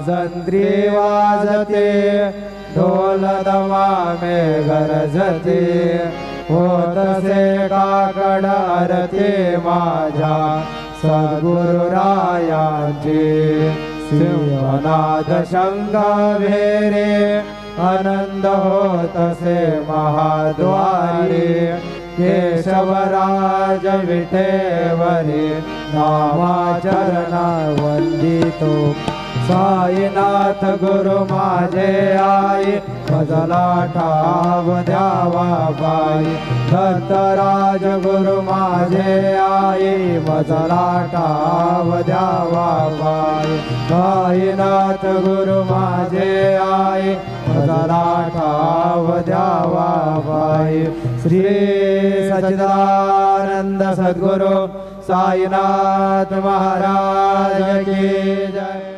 वाजंत्री वाजते ढोल दमामे गरजते होतसे काकड आरती माझ्या सद्गुरुरायांची सिंहनाद शंख भेरे आनंद होतसे महाद्वारी केशवराज विठेवरी नामाचरणा वंदितो साईनाथ गुरु माझे आई भजला ठाव द्यावा बाई दत्तराज गुरु माझे आई भजला ठाव द्यावा बाई साईनाथ गुरु माझे आई भजला ठाव द्यावा बाई श्री सच्चिदानंद सद्गुरु साईनाथ महाराज की जय।